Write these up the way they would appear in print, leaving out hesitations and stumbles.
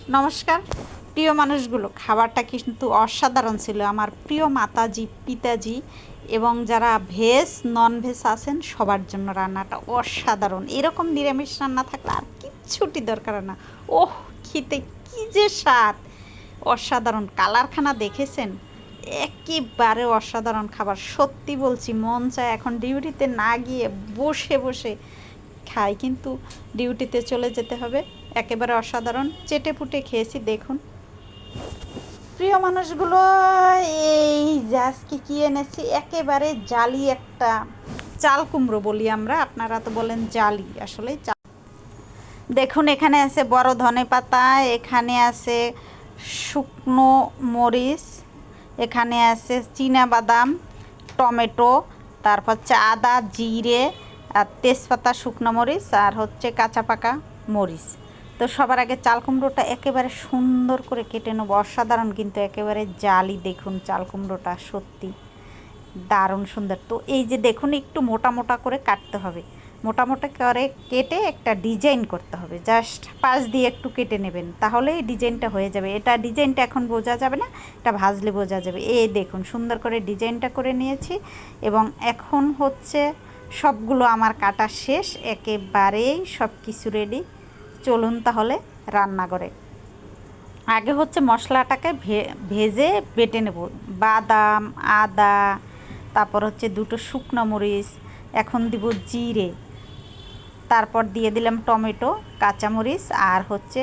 নমস্কার প্রিয় মানুষগুলো, খাবারটা কিন্তু অসাধারণ ছিল। আমার প্রিয় মাতাজি, পিতাজি এবং যারা ভেজ নন ভেজ আছেন সবার জন্য রান্নাটা অসাধারণ। এরকম নিরামিষ রান্না থাকলে আর কিচ্ছুটি দরকার না। ওহ, খেতে কী যে স্বাদ! অসাধারণ। কালারখানা দেখেছেন? একেবারে অসাধারণ খাবার। সত্যি বলছি, মন চায় এখন ডিউটিতে না গিয়ে বসে বসে খাই, কিন্তু ডিউটিতে চলে যেতে হবে। একেবারে অসাধারণ, চেটে পুটে খেয়েছি। দেখুন প্রিয় মানুষগুলো, এই যে আজকে কী এনেছি, একেবারে জালি একটা চাল কুমড়ো বলি আমরা, আপনারা তো বলেন জালি, আসলে দেখুন এখানে আছে বড় ধনে পাতা, এখানে আছে শুকনো মরিচ, এখানে আছে চীনা বাদাম, টমেটো, তারপর হচ্ছে আদা, জিরে আর তেজপাতা, শুকনো মরিচ আর হচ্ছে কাঁচা পাকা মরিচ। তো সবার আগে চাল কুমড়োটা একেবারে সুন্দর করে কেটে নেবো। অসাধারণ, কিন্তু একেবারে জালি। দেখুন চাল কুমড়োটা সত্যি দারুণ সুন্দর। তো এই যে দেখুন, একটু মোটা মোটা করে কাটতে হবে, মোটা মোটা করে কেটে একটা ডিজাইন করতে হবে। জাস্ট পাশ দিয়ে একটু কেটে নেবেন, তাহলে এই ডিজাইনটা হয়ে যাবে। এটা ডিজাইনটা এখন বোঝা যাবে না, এটা ভাজলে বোঝা যাবে। এই দেখুন সুন্দর করে ডিজাইনটা করে নিয়েছি এবং এখন হচ্ছে সবগুলো আমার কাটা শেষ, একেবারেই সব কিছু রেডি। চলুন তাহলে রান্নাঘরে। আগে হচ্ছে মশলাটাকে ভেজে বেটে নেব। বাদাম, আদা, তারপর হচ্ছে দুটো শুকনো মরিচ, এখন দিব জিরে, তারপর দিয়ে দিলাম টমেটো, কাঁচামরিচ আর হচ্ছে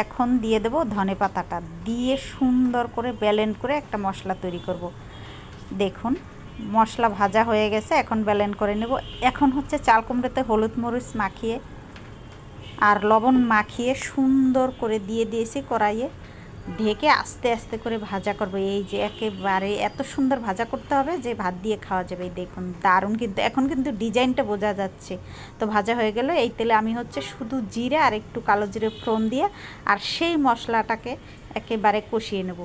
এখন দিয়ে দেব ধনে পাতাটা, দিয়ে সুন্দর করে ব্লেন্ড করে একটা মশলা তৈরি করব। দেখুন মশলা ভাজা হয়ে গেছে, এখন ব্লেন্ড করে নেব। এখন হচ্ছে চাল কুমড়োতে হলুদ মরিচ মাখিয়ে আর লবণ মাখিয়ে সুন্দর করে দিয়ে দিয়েছি কড়াইয়ে, ঢেকে আস্তে আস্তে করে ভাজা করব। এই যে একেবারে এত সুন্দর ভাজা করতে হবে যে ভাত দিয়ে খাওয়া যাবে। দেখুন দারুণ, কিন্তু এখন কিন্তু ডিজাইনটা বোঝা যাচ্ছে। তো ভাজা হয়ে গেল। এই তেলে আমি হচ্ছে শুধু জিরে আর একটু কালো জিরে ফোড়ন দিয়ে আর সেই মশলাটাকে একেবারে কষিয়ে নেব।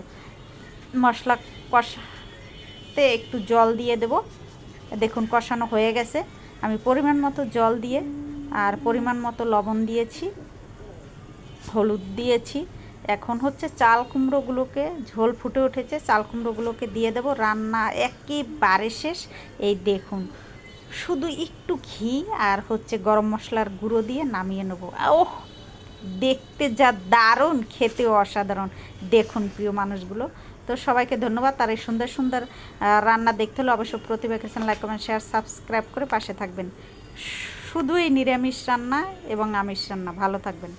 মশলা কষাতে একটু জল দিয়ে দেব। দেখুন কষানো হয়ে গেছে, আমি পরিমাণ মতো জল দিয়ে আর পরিমাণ মতো লবণ দিয়েছি, হলুদ দিয়েছি। এখন হচ্ছে চাল কুমড়োগুলোকে, ঝোল ফুটে উঠেছে, চাল কুমড়োগুলোকে দিয়ে দেব। রান্না একেবারে শেষ। এই দেখুন শুধু একটু ঘি আর হচ্ছে গরম মশলার গুঁড়ো দিয়ে নামিয়ে নেব। ওহ, দেখতে যা দারুণ, খেতেও অসাধারণ। দেখুন প্রিয় মানুষগুলো, তো সবাইকে ধন্যবাদ। আর এই সুন্দর সুন্দর রান্না দেখতে হলে অবশ্যই Pratibha kitchen like comment share subscribe করে পাশে থাকবেন। শুধুই নিরামিষ রান্না এবং আমিষ রান্না। ভালো থাকবেন।